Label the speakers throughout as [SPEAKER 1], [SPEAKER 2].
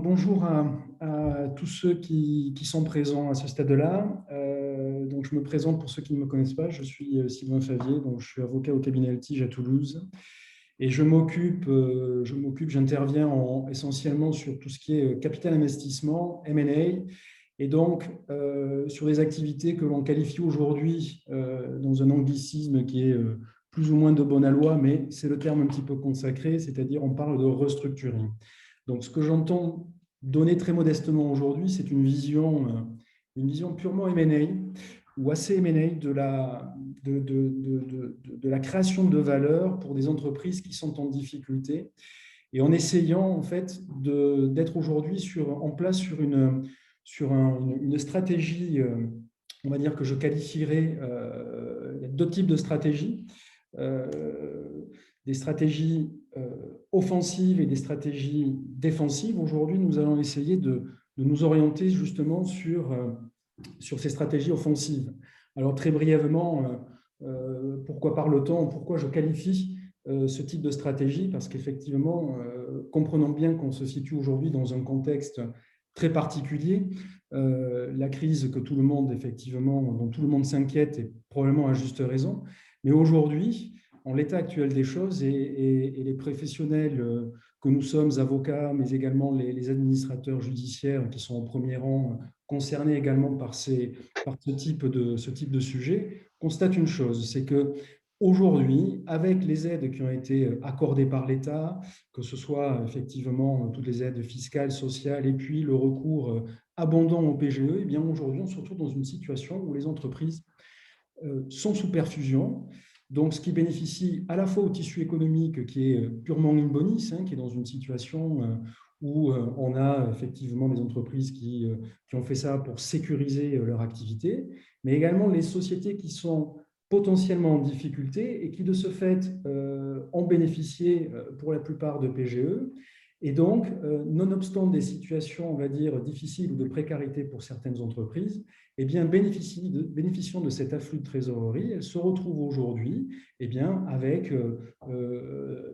[SPEAKER 1] Bonjour à tous ceux qui sont présents à ce stade-là. Donc, je me présente pour ceux qui ne me connaissent pas. Je suis Sylvain Favier, donc je suis avocat au cabinet Altige à Toulouse. Et j'interviens essentiellement sur tout ce qui est capital investissement, M&A, et donc sur des activités que l'on qualifie aujourd'hui dans un anglicisme qui est plus ou moins de bonne aloi, mais c'est le terme un petit peu consacré, c'est-à-dire on parle de restructuring. Donc, ce que j'entends donner très modestement aujourd'hui, c'est une vision purement M&A ou assez M&A de la création de valeur pour des entreprises qui sont en difficulté et en essayant en fait d'être aujourd'hui en place une stratégie, on va dire que je qualifierais, il y a deux types de stratégies. Euh, des stratégies offensives et des stratégies défensives. Aujourd'hui, nous allons essayer de nous orienter justement sur ces stratégies offensives. Alors très brièvement, pourquoi parle-t-on, pourquoi je qualifie ce type de stratégie? Parce qu'effectivement, comprenons bien qu'on se situe aujourd'hui dans un contexte très particulier. La crise que tout le monde, effectivement, dont tout le monde s'inquiète, et probablement à juste raison. Mais aujourd'hui, en l'état actuel des choses, et les professionnels que nous sommes, avocats, mais également les administrateurs judiciaires qui sont au premier rang, concernés également par ce type de sujet, constatent une chose, c'est que aujourd'hui, avec les aides qui ont été accordées par l'État, que ce soit effectivement toutes les aides fiscales, sociales, et puis le recours abondant au PGE, eh bien aujourd'hui, on se retrouve dans une situation où les entreprises sont sous perfusion. Donc, ce qui bénéficie à la fois au tissu économique qui est purement in bonis, qui est dans une situation où on a effectivement des entreprises qui ont fait ça pour sécuriser leur activité, mais également les sociétés qui sont potentiellement en difficulté et qui, de ce fait, ont bénéficié pour la plupart de PGE. Et donc, nonobstant des situations, on va dire, difficiles ou de précarité pour certaines entreprises, eh bien, bénéficiant de cet afflux de trésorerie, elle se retrouve aujourd'hui avec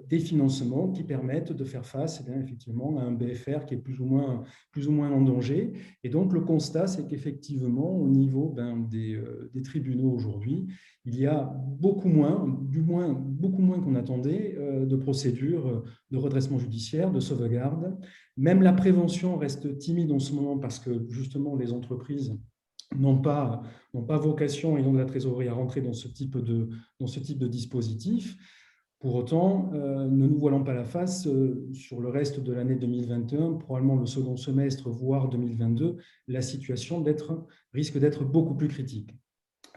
[SPEAKER 1] des financements qui permettent de faire face effectivement, à un BFR qui est plus ou moins en danger. Et donc, le constat, c'est qu'effectivement, au niveau des tribunaux aujourd'hui, il y a beaucoup moins, du moins beaucoup moins qu'on attendait, de procédures de redressement judiciaire, de sauvegarde. Même la prévention reste timide en ce moment parce que justement, les entreprises n'ont pas vocation et n'ont de la trésorerie à rentrer dans ce type de dispositif. Pour autant, ne nous voilons pas la face, sur le reste de l'année 2021, probablement le second semestre, voire 2022, la situation risque d'être beaucoup plus critique.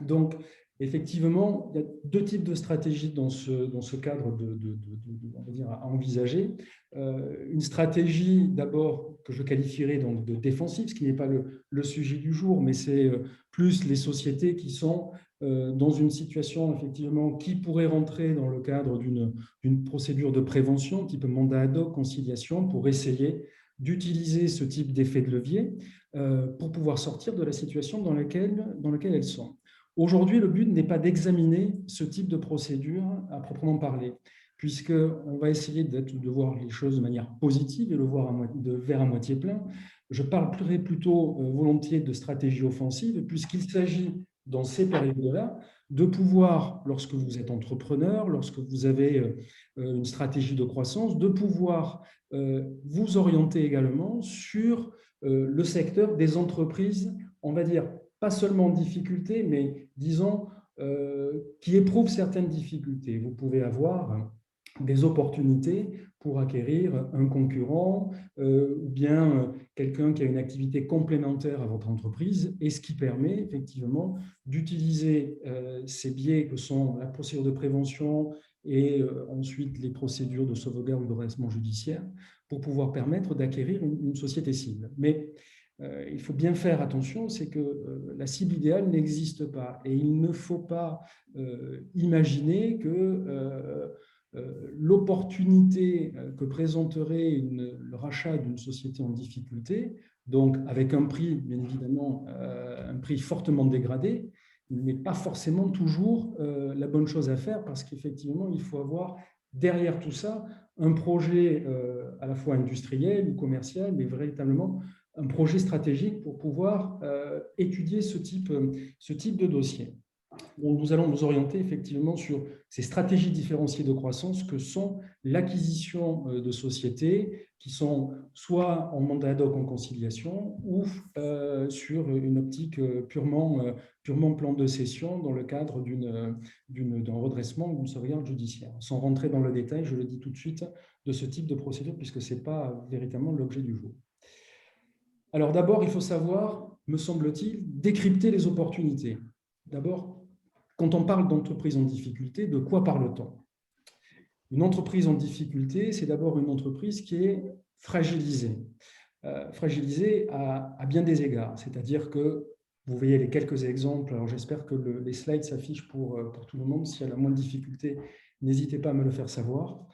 [SPEAKER 1] Donc, effectivement, il y a deux types de stratégies dans ce cadre on va dire, à envisager. Une stratégie, d'abord, que je qualifierais donc de défensive, ce qui n'est pas le sujet du jour, mais c'est plus les sociétés qui sont dans une situation, effectivement, qui pourrait rentrer dans le cadre d'une procédure de prévention, type mandat ad hoc, conciliation, pour essayer d'utiliser ce type d'effet de levier pour pouvoir sortir de la situation dans laquelle elles sont. Aujourd'hui, le but n'est pas d'examiner ce type de procédure à proprement parler, puisqu'on va essayer de voir les choses de manière positive et le voir de verre à moitié plein. Je parlerai plutôt volontiers de stratégie offensive, puisqu'il s'agit, dans ces périodes-là, de pouvoir, lorsque vous êtes entrepreneur, lorsque vous avez une stratégie de croissance, de pouvoir vous orienter également sur le secteur des entreprises, on va dire, pas seulement en difficulté, mais disons, qui éprouvent certaines difficultés. Vous pouvez avoir des opportunités pour acquérir un concurrent ou bien quelqu'un qui a une activité complémentaire à votre entreprise, et ce qui permet effectivement d'utiliser ces biais que sont la procédure de prévention et ensuite les procédures de sauvegarde ou de redressement judiciaire pour pouvoir permettre d'acquérir une société cible. Mais il faut bien faire attention, c'est que la cible idéale n'existe pas et il ne faut pas imaginer que l'opportunité que présenterait le rachat d'une société en difficulté, donc avec un prix, bien évidemment, un prix fortement dégradé, n'est pas forcément toujours la bonne chose à faire parce qu'effectivement, il faut avoir derrière tout ça un projet à la fois industriel ou commercial, mais véritablement un projet stratégique pour pouvoir étudier ce type de dossier. Donc, nous allons nous orienter effectivement sur ces stratégies différenciées de croissance que sont l'acquisition de sociétés qui sont soit en mandat ad hoc en conciliation ou sur une optique purement plan de cession dans le cadre d'un redressement ou d'une sauvegarde judiciaire. Sans rentrer dans le détail, je le dis tout de suite, de ce type de procédure puisque ce n'est pas véritablement l'objet du jour. Alors d'abord, il faut savoir, me semble-t-il, décrypter les opportunités. D'abord, quand on parle d'entreprise en difficulté, de quoi parle-t-on? Une entreprise en difficulté, c'est d'abord une entreprise qui est fragilisée. Fragilisée à bien des égards. C'est-à-dire que, vous voyez les quelques exemples, alors j'espère que les slides s'affichent pour tout le monde. S'il y a la moindre difficulté, n'hésitez pas à me le faire savoir.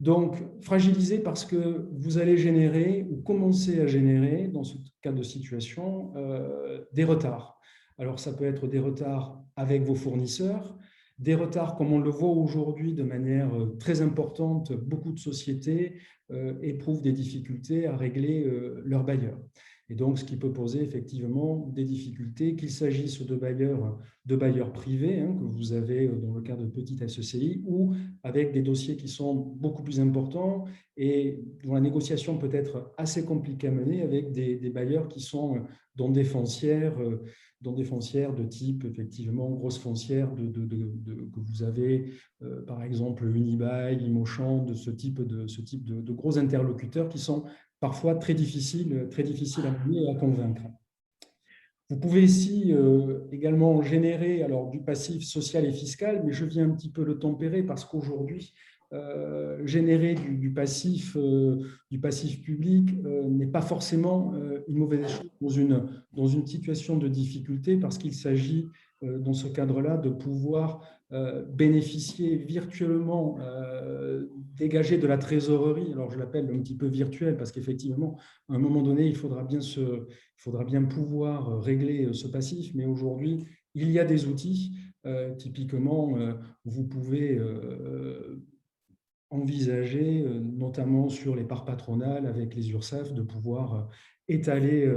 [SPEAKER 1] Donc, fragilisé parce que vous allez générer ou commencer à générer, dans ce cas de situation, des retards. Alors, ça peut être des retards avec vos fournisseurs, des retards comme on le voit aujourd'hui de manière très importante. Beaucoup de sociétés éprouvent des difficultés à régler leurs bailleurs. Et donc, ce qui peut poser effectivement des difficultés, qu'il s'agisse de bailleurs privés, que vous avez dans le cas de petites SECI, ou avec des dossiers qui sont beaucoup plus importants et dont la négociation peut être assez compliquée à mener avec des bailleurs qui sont dans des foncières de type, effectivement, grosses foncières que vous avez, par exemple, Unibail, Imochamp, de ce type de gros interlocuteurs qui sont parfois très difficiles à mener et à convaincre. Vous pouvez ici également générer alors, du passif social et fiscal, mais je viens un petit peu le tempérer parce qu'aujourd'hui, générer du passif public n'est pas forcément une mauvaise chose dans une situation de difficulté parce qu'il s'agit dans ce cadre-là de pouvoir bénéficier virtuellement, dégager de la trésorerie. Alors je l'appelle un petit peu virtuel parce qu'effectivement, à un moment donné, il faudra bien pouvoir régler ce passif, mais aujourd'hui, il y a des outils. Typiquement, vous pouvez envisager, notamment sur les parts patronales avec les URSSAF, de pouvoir étaler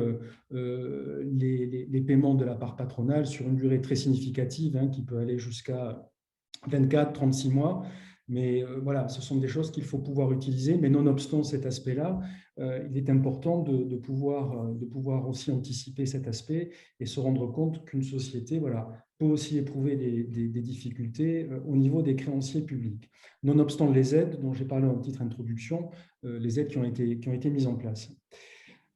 [SPEAKER 1] les paiements de la part patronale sur une durée très significative, qui peut aller jusqu'à 24, 36 mois. Mais voilà, ce sont des choses qu'il faut pouvoir utiliser. Mais nonobstant cet aspect-là, il est important de pouvoir aussi anticiper cet aspect et se rendre compte qu'une société peut aussi éprouver des difficultés au niveau des créanciers publics. Nonobstant les aides dont j'ai parlé en petite introduction, les aides qui ont été mises en place.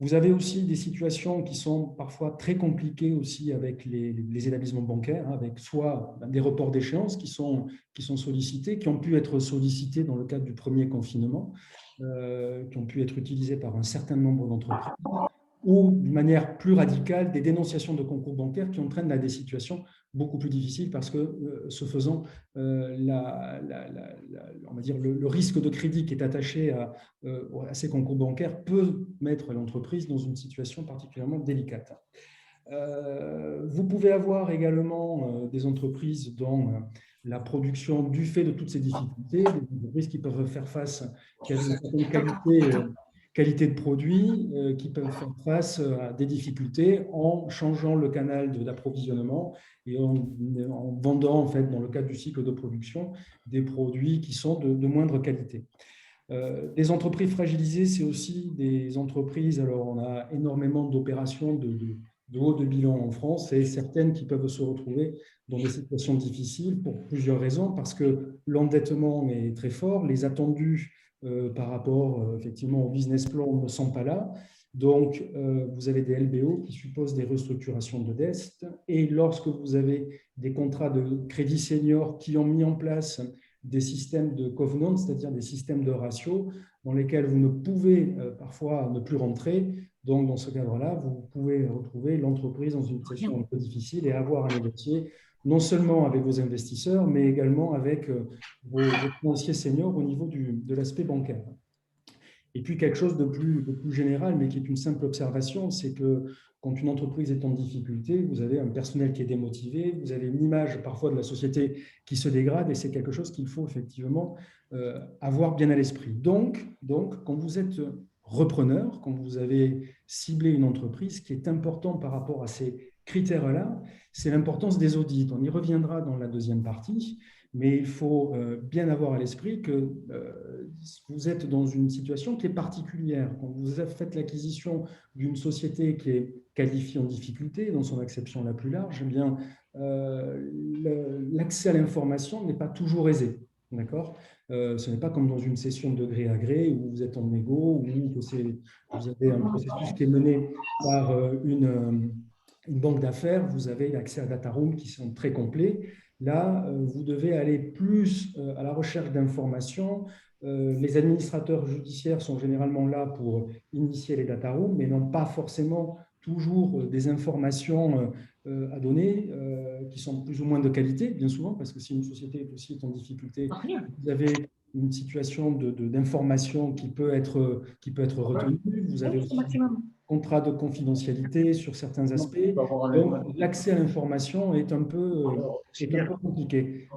[SPEAKER 1] Vous avez aussi des situations qui sont parfois très compliquées aussi avec les établissements bancaires, avec soit des reports d'échéance qui sont sollicités, qui ont pu être sollicités dans le cadre du premier confinement, qui ont pu être utilisés par un certain nombre d'entreprises, ou de manière plus radicale, des dénonciations de concours bancaires qui entraînent des situations beaucoup plus difficiles parce que, ce faisant, on va dire le risque de crédit qui est attaché à ces concours bancaires peut mettre l'entreprise dans une situation particulièrement délicate. Vous pouvez avoir également des entreprises dont la production, du fait de toutes ces difficultés, des entreprises qui peuvent faire face, qui ont une certaine qualité de produits, qui peuvent faire face à des difficultés en changeant le canal d'approvisionnement et en vendant, en fait, dans le cadre du cycle de production, des produits qui sont de moindre qualité. Des entreprises fragilisées, c'est aussi des entreprises, alors on a énormément d'opérations de haut de bilan en France et certaines qui peuvent se retrouver dans des situations difficiles pour plusieurs raisons, parce que l'endettement est très fort, les attendus par rapport effectivement au business plan ne sont pas là. Donc, vous avez des LBO qui supposent des restructurations de dette et lorsque vous avez des contrats de crédit senior qui ont mis en place des systèmes de covenant, c'est-à-dire des systèmes de ratio dans lesquels vous ne pouvez parfois ne plus rentrer. Donc, dans ce cadre-là, vous pouvez retrouver l'entreprise dans une situation un peu difficile et avoir à négocier non seulement avec vos investisseurs, mais également avec vos financiers seniors au niveau de l'aspect bancaire. Et puis, quelque chose de plus général, mais qui est une simple observation, c'est que quand une entreprise est en difficulté, vous avez un personnel qui est démotivé, vous avez une image parfois de la société qui se dégrade, et c'est quelque chose qu'il faut effectivement avoir bien à l'esprit. Donc, quand vous êtes repreneur, quand vous avez ciblé une entreprise, ce qui est important par rapport à ces critères-là, c'est l'importance des audits. On y reviendra dans la deuxième partie, mais il faut bien avoir à l'esprit que vous êtes dans une situation qui est particulière. Quand vous faites l'acquisition d'une société qui est qualifiée en difficulté, dans son acception la plus large, eh bien, l'accès à l'information n'est pas toujours aisé. D'accord. Ce n'est pas comme dans une session de gré à gré où vous êtes en négo, où vous avez un processus qui est mené par une banque d'affaires, vous avez accès à data rooms qui sont très complets. Là, vous devez aller plus à la recherche d'informations. Les administrateurs judiciaires sont généralement là pour initier les data rooms, mais n'ont pas forcément toujours des informations à donner qui sont plus ou moins de qualité, bien souvent, parce que si une société aussi est en difficulté, vous avez une situation d'information qui peut être retenue. Vous avez aussi contrat de confidentialité sur certains aspects. Donc, l'accès à l'information est un peu compliqué.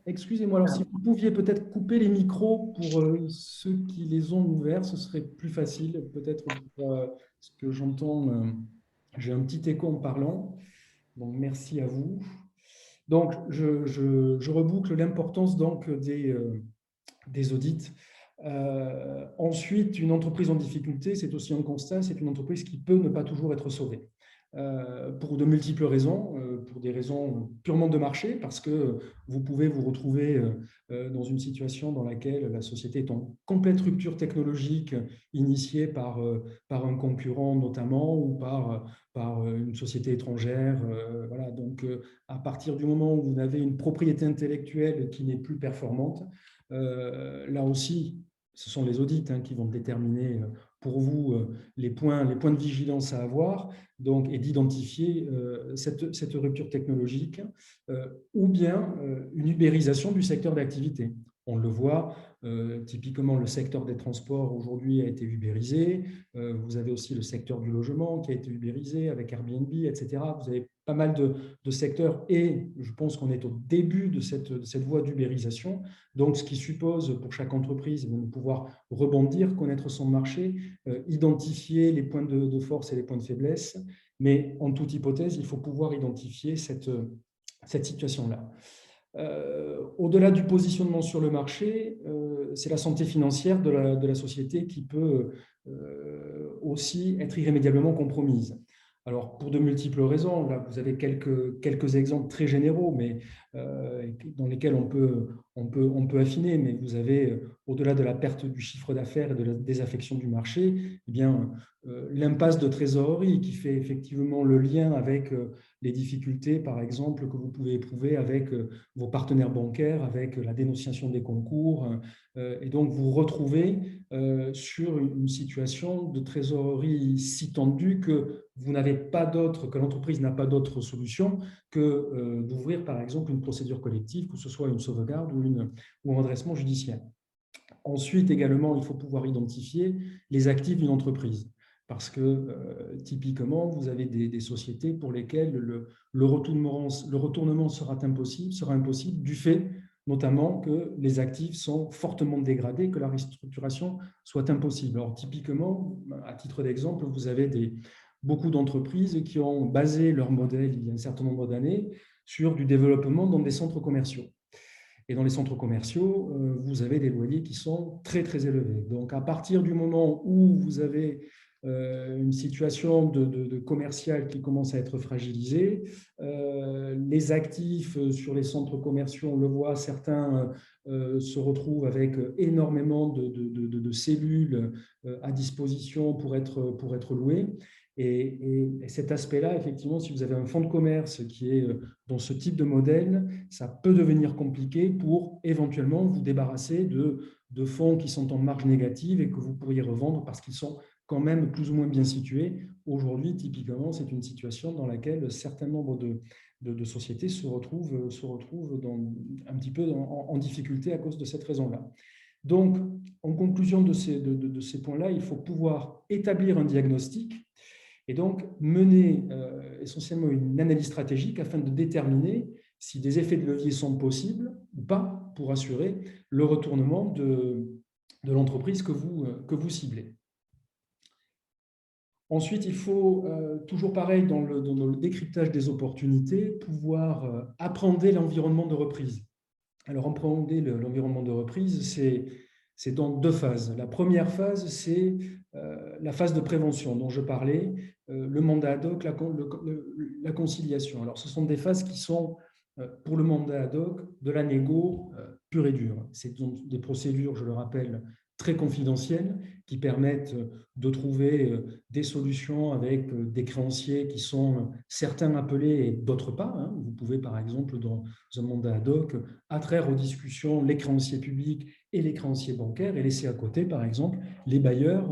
[SPEAKER 1] Excusez-moi, alors si vous pouviez peut-être couper les micros pour ceux qui les ont ouverts, ce serait plus facile, peut-être pour ce que j'entends. J'ai un petit écho en parlant, donc merci à vous. Donc, je reboucle l'importance donc des audits. Ensuite, une entreprise en difficulté, c'est aussi un constat, c'est une entreprise qui peut ne pas toujours être sauvée. Pour de multiples raisons, pour des raisons purement de marché, parce que vous pouvez vous retrouver dans une situation dans laquelle la société est en complète rupture technologique, initiée par un concurrent notamment, ou par une société étrangère. Voilà. Donc, à partir du moment où vous avez une propriété intellectuelle qui n'est plus performante, là aussi, ce sont les audits qui vont déterminer pour vous les points de vigilance à avoir, donc, et d'identifier cette rupture technologique ou bien une ubérisation du secteur d'activité. On le voit, typiquement le secteur des transports aujourd'hui a été ubérisé, vous avez aussi le secteur du logement qui a été ubérisé avec Airbnb, etc. Vous avez pas mal de secteurs et je pense qu'on est au début de cette voie d'ubérisation. Donc, ce qui suppose pour chaque entreprise de pouvoir rebondir, connaître son marché, identifier les points de force et les points de faiblesse. Mais en toute hypothèse, il faut pouvoir identifier cette situation-là. Au-delà du positionnement sur le marché, c'est la santé financière de la société qui peut aussi être irrémédiablement compromise. Alors, pour de multiples raisons, là, vous avez quelques exemples très généraux, mais dans lesquels on peut affiner, mais vous avez, au-delà de la perte du chiffre d'affaires et de la désaffection du marché, eh bien, l'impasse de trésorerie qui fait effectivement le lien avec les difficultés, par exemple, que vous pouvez éprouver avec vos partenaires bancaires, avec la dénonciation des concours, et donc vous retrouvez sur une situation de trésorerie si tendue que vous n'avez pas d'autre, que l'entreprise n'a pas d'autre solution que d'ouvrir par exemple une procédure collective, que ce soit une sauvegarde ou un redressement judiciaire. Ensuite, également, il faut pouvoir identifier les actifs d'une entreprise. Parce que typiquement, vous avez des sociétés pour lesquelles le retournement sera impossible du fait notamment que les actifs sont fortement dégradés, que la restructuration soit impossible. Alors typiquement, à titre d'exemple, vous avez beaucoup d'entreprises qui ont basé leur modèle il y a un certain nombre d'années sur du développement dans des centres commerciaux. Et dans les centres commerciaux, vous avez des loyers qui sont très, très élevés. Donc, à partir du moment où vous avez une situation de commercial qui commence à être fragilisée, les actifs sur les centres commerciaux, on le voit, certains se retrouvent avec énormément de cellules à disposition pour être loués. Et cet aspect-là, effectivement, si vous avez un fonds de commerce qui est dans ce type de modèle, ça peut devenir compliqué pour éventuellement vous débarrasser de fonds qui sont en marge négative et que vous pourriez revendre parce qu'ils sont quand même plus ou moins bien situés. Aujourd'hui, typiquement, c'est une situation dans laquelle certains nombres de sociétés se retrouvent un petit peu en difficulté à cause de cette raison-là. Donc, en conclusion de ces points-là, il faut pouvoir établir un diagnostic et donc mener essentiellement une analyse stratégique afin de déterminer si des effets de levier sont possibles ou pas pour assurer le retournement de l'entreprise que vous ciblez. Ensuite, il faut, toujours pareil, dans le décryptage des opportunités, pouvoir appréhender l'environnement de reprise. Alors, appréhender l'environnement de reprise, c'est dans deux phases. La première phase, c'est la phase de prévention dont je parlais, le mandat ad hoc, la conciliation. Alors, ce sont des phases qui sont, pour le mandat ad hoc, de la négo pure et dure. C'est donc des procédures, je le rappelle, très confidentielles qui permettent de trouver des solutions avec des créanciers qui sont certains appelés et d'autres pas. Vous pouvez, par exemple, dans un mandat ad hoc, attraire aux discussions les créanciers publics et les créanciers bancaires et laisser à côté, par exemple, les bailleurs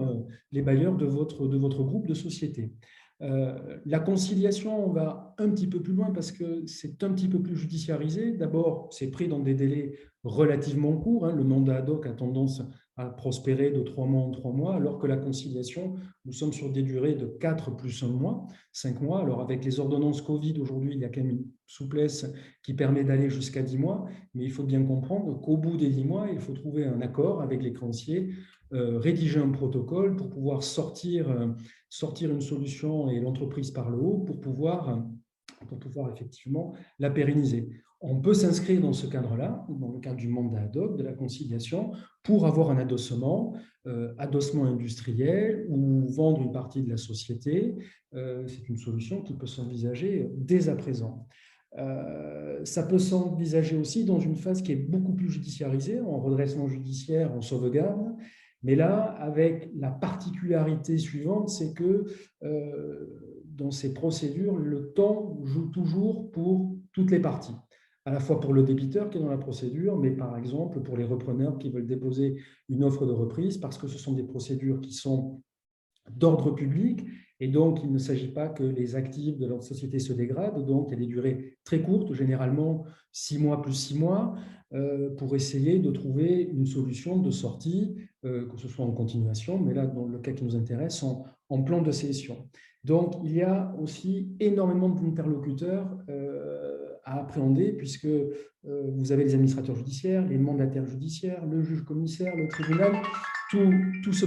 [SPEAKER 1] de votre groupe de société. La conciliation, on va un petit peu plus loin parce que c'est un petit peu plus judiciarisé. D'abord, c'est pris dans des délais relativement courts. Le mandat ad hoc a tendance à prospérer de 3 mois en 3 mois, alors que la conciliation, nous sommes sur des durées de 4 plus 1 mois, 5 mois. Alors, avec les ordonnances Covid, aujourd'hui, il y a quand même une souplesse qui permet d'aller jusqu'à 10 mois, mais il faut bien comprendre qu'au bout des 10 mois, il faut trouver un accord avec les créanciers, rédiger un protocole pour pouvoir sortir une solution et l'entreprise par le haut pour pouvoir effectivement la pérenniser. On peut s'inscrire dans ce cadre-là, dans le cadre du mandat ad hoc, de la conciliation, pour avoir un adossement industriel ou vendre une partie de la société. C'est une solution qui peut s'envisager dès à présent. Ça peut s'envisager aussi dans une phase qui est beaucoup plus judiciarisée, en redressement judiciaire, en sauvegarde. Mais là, avec la particularité suivante, c'est que dans ces procédures, le temps joue toujours pour toutes les parties, à la fois pour le débiteur qui est dans la procédure, mais par exemple pour les repreneurs qui veulent déposer une offre de reprise, parce que ce sont des procédures qui sont d'ordre public, et donc il ne s'agit pas que les actifs de leur société se dégradent, donc il y a des durées très courtes, généralement 6 mois plus 6 mois, pour essayer de trouver une solution de sortie, que ce soit en continuation, mais là, dans le cas qui nous intéresse, en plan de cession. Donc, il y a aussi énormément d'interlocuteurs à appréhender, puisque vous avez les administrateurs judiciaires, les mandataires judiciaires, le juge commissaire, le tribunal, tout ce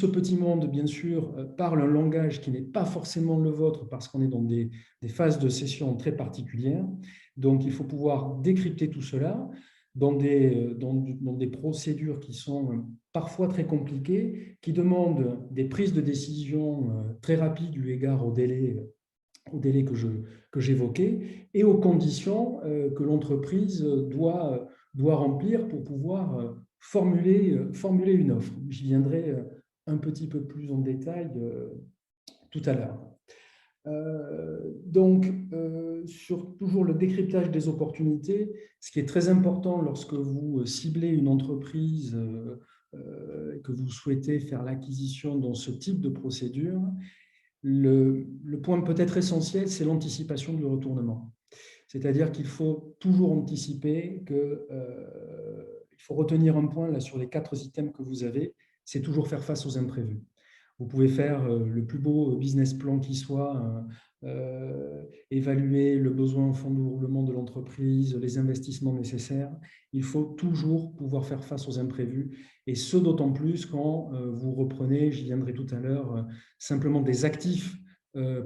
[SPEAKER 1] petit monde, bien sûr, parle un langage qui n'est pas forcément le vôtre parce qu'on est dans des phases de cession très particulières. Donc, il faut pouvoir décrypter tout cela dans des procédures qui sont parfois très compliquées, qui demandent des prises de décision très rapides eu égard au délai que j'évoquais et aux conditions que l'entreprise doit remplir pour pouvoir formuler une offre. J'y viendrai un petit peu plus en détail tout à l'heure. Donc, sur toujours le décryptage des opportunités, ce qui est très important lorsque vous ciblez une entreprise que vous souhaitez faire l'acquisition dans ce type de procédure, le point peut-être essentiel, c'est l'anticipation du retournement. C'est-à-dire qu'il faut toujours anticiper il faut retenir un point là sur les 4 items que vous avez, c'est toujours faire face aux imprévus. Vous pouvez faire le plus beau business plan qui soit, évaluer le besoin en fonds de roulement de l'entreprise, les investissements nécessaires. Il faut toujours pouvoir faire face aux imprévus, et ce d'autant plus quand vous reprenez, j'y viendrai tout à l'heure, simplement des actifs,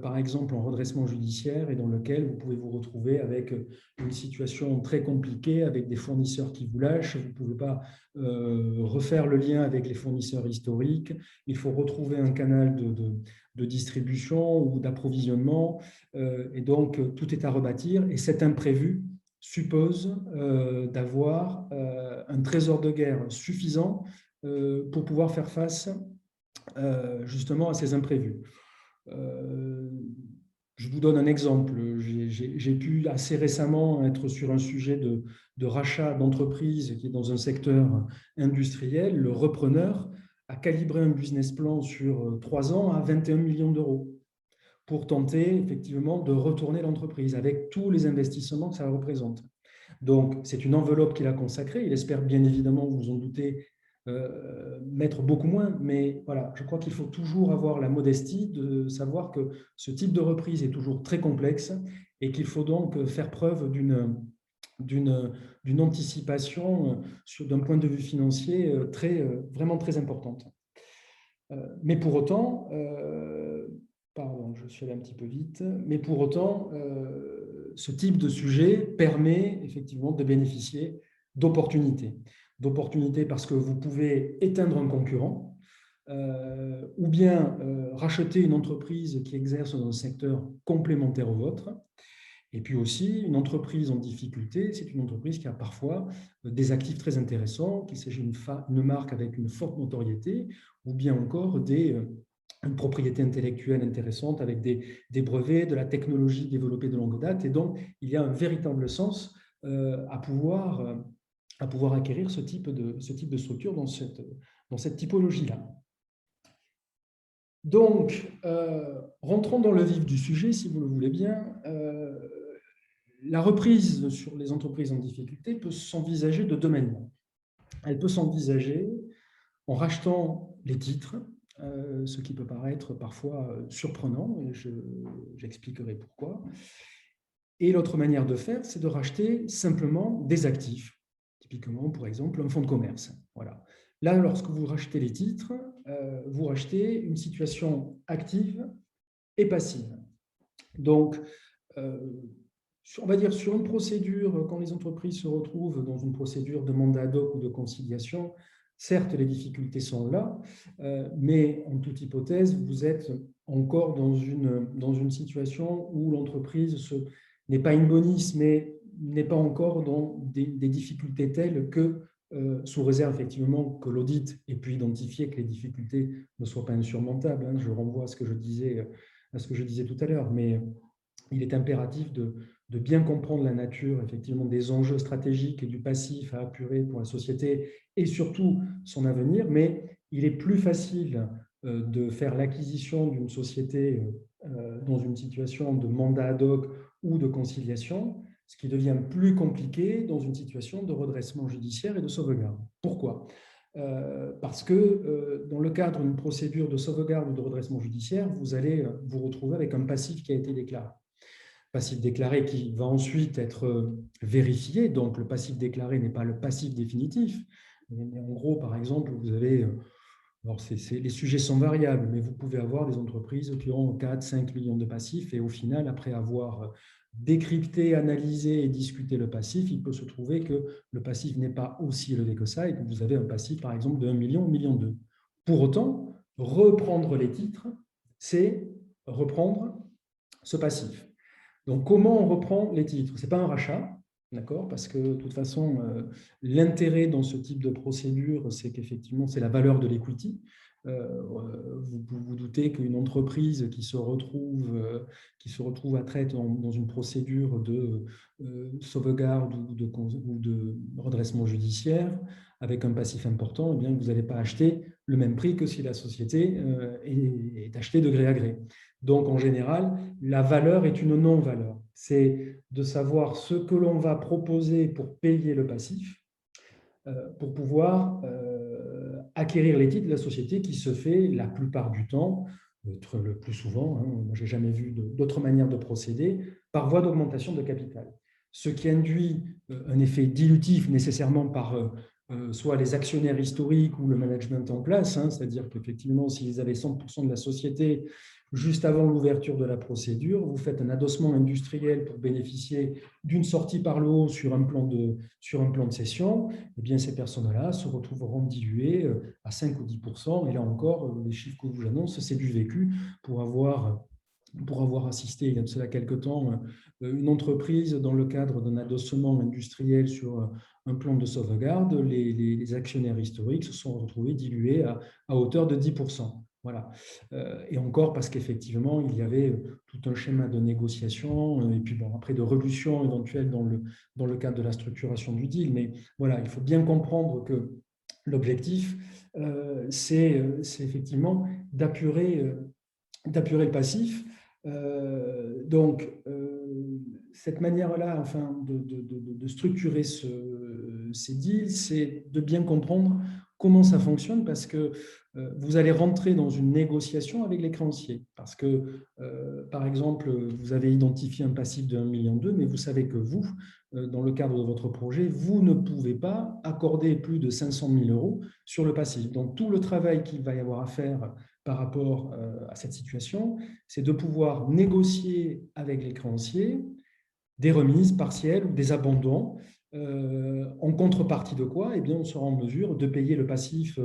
[SPEAKER 1] par exemple en redressement judiciaire, et dans lequel vous pouvez vous retrouver avec une situation très compliquée, avec des fournisseurs qui vous lâchent, vous ne pouvez pas refaire le lien avec les fournisseurs historiques, il faut retrouver un canal de distribution ou d'approvisionnement, et donc tout est à rebâtir, et cet imprévu suppose d'avoir un trésor de guerre suffisant pour pouvoir faire face justement à ces imprévus. Je vous donne un exemple. J'ai pu assez récemment être sur un sujet de rachat d'entreprise qui est dans un secteur industriel. Le repreneur a calibré un business plan sur 3 ans à 21 millions d'euros pour tenter effectivement de retourner l'entreprise avec tous les investissements que ça représente. Donc, c'est une enveloppe qu'il a consacrée. Il espère bien évidemment, vous vous en doutez, mettre beaucoup moins, mais voilà, je crois qu'il faut toujours avoir la modestie de savoir que ce type de reprise est toujours très complexe et qu'il faut donc faire preuve d'une anticipation d'un point de vue financier vraiment très importante. Mais pour autant, pardon, je suis allé un petit peu vite, mais pour autant, ce type de sujet permet effectivement de bénéficier d'opportunités. D'opportunités parce que vous pouvez éteindre un concurrent ou bien racheter une entreprise qui exerce dans un secteur complémentaire au vôtre. Et puis aussi, une entreprise en difficulté, c'est une entreprise qui a parfois des actifs très intéressants, qu'il s'agit d'une marque avec une forte notoriété, ou bien encore une propriété intellectuelle intéressante avec des brevets, de la technologie développée de longue date. Et donc, il y a un véritable sens à pouvoir acquérir ce type de structure dans cette typologie-là. Donc, rentrons dans le vif du sujet, si vous le voulez bien. La reprise sur les entreprises en difficulté peut s'envisager de deux manières. Elle peut s'envisager en rachetant les titres, ce qui peut paraître parfois surprenant, et j'expliquerai pourquoi. Et l'autre manière de faire, c'est de racheter simplement des actifs, typiquement, par exemple, un fonds de commerce. Voilà. Là, lorsque vous rachetez les titres, vous rachetez une situation active et passive. Donc, on va dire sur une procédure, quand les entreprises se retrouvent dans une procédure de mandat ad hoc ou de conciliation, certes, les difficultés sont là, mais en toute hypothèse, vous êtes encore dans une situation où l'entreprise n'est pas in bonis, mais n'est pas encore dans des difficultés telles que, sous réserve effectivement que l'audit ait pu identifier que les difficultés ne soient pas insurmontables. Hein, je renvoie à ce que je disais tout à l'heure, mais il est impératif de bien comprendre la nature effectivement des enjeux stratégiques et du passif à apurer pour la société et surtout son avenir, mais il est plus facile de faire l'acquisition d'une société dans une situation de mandat ad hoc ou de conciliation, ce qui devient plus compliqué dans une situation de redressement judiciaire et de sauvegarde. Pourquoi ? Parce que dans le cadre d'une procédure de sauvegarde ou de redressement judiciaire, vous allez vous retrouver avec un passif qui a été déclaré. Passif déclaré qui va ensuite être vérifié. Donc, le passif déclaré n'est pas le passif définitif. Mais en gros, par exemple, vous avez, alors les sujets sont variables, mais vous pouvez avoir des entreprises qui ont 4, 5 millions de passifs et au final, après avoir décrypté, analysé et discuté le passif, il peut se trouver que le passif n'est pas aussi élevé que ça et que vous avez un passif, par exemple, de 1 million, 1,2 million. Pour autant, reprendre les titres, c'est reprendre ce passif. Donc, comment on reprend les titres ? Ce n'est pas un rachat, d'accord ? Parce que de toute façon, l'intérêt dans ce type de procédure, c'est qu'effectivement, c'est la valeur de l'equity. Vous vous doutez qu'une entreprise qui se retrouve à traiter dans une procédure de sauvegarde ou de redressement judiciaire avec un passif important, eh bien, vous n'allez pas acheter le même prix que si la société est achetée de gré à gré. Donc, en général, la valeur est une non-valeur. C'est de savoir ce que l'on va proposer pour payer le passif, pour pouvoir acquérir les titres de la société qui se fait la plupart du temps, le plus souvent, hein, moi je n'ai jamais vu d'autre manière de procéder, par voie d'augmentation de capital. Ce qui induit un effet dilutif nécessairement par soit les actionnaires historiques ou le management en place, hein, c'est-à-dire qu'effectivement, s'ils avaient 100% de la société juste avant l'ouverture de la procédure, vous faites un adossement industriel pour bénéficier d'une sortie par le haut sur un plan de cession, eh bien, ces personnes-là se retrouveront diluées à 5 ou 10%. Et là encore, les chiffres que je vous annonce, c'est du vécu pour avoir assisté il y a de cela quelque temps une entreprise dans le cadre d'un adossement industriel sur un plan de sauvegarde. Les actionnaires historiques se sont retrouvés dilués à hauteur de 10%. Voilà. Et encore parce qu'effectivement, il y avait tout un schéma de négociation et puis bon, après de relution éventuelle dans le cadre de la structuration du deal. Mais voilà, il faut bien comprendre que l'objectif, c'est effectivement d'apurer le passif. Donc, cette manière-là, enfin, de structurer ces deals, c'est de bien comprendre Comment ça fonctionne? Parce que vous allez rentrer dans une négociation avec les créanciers. Parce que, par exemple, vous avez identifié un passif de 1,2 million, mais vous savez que vous, dans le cadre de votre projet, vous ne pouvez pas accorder plus de 500 000 euros sur le passif. Donc, tout le travail qu'il va y avoir à faire par rapport à cette situation, c'est de pouvoir négocier avec les créanciers des remises partielles ou des abandons. En contrepartie de quoi, eh bien, on sera en mesure de payer le passif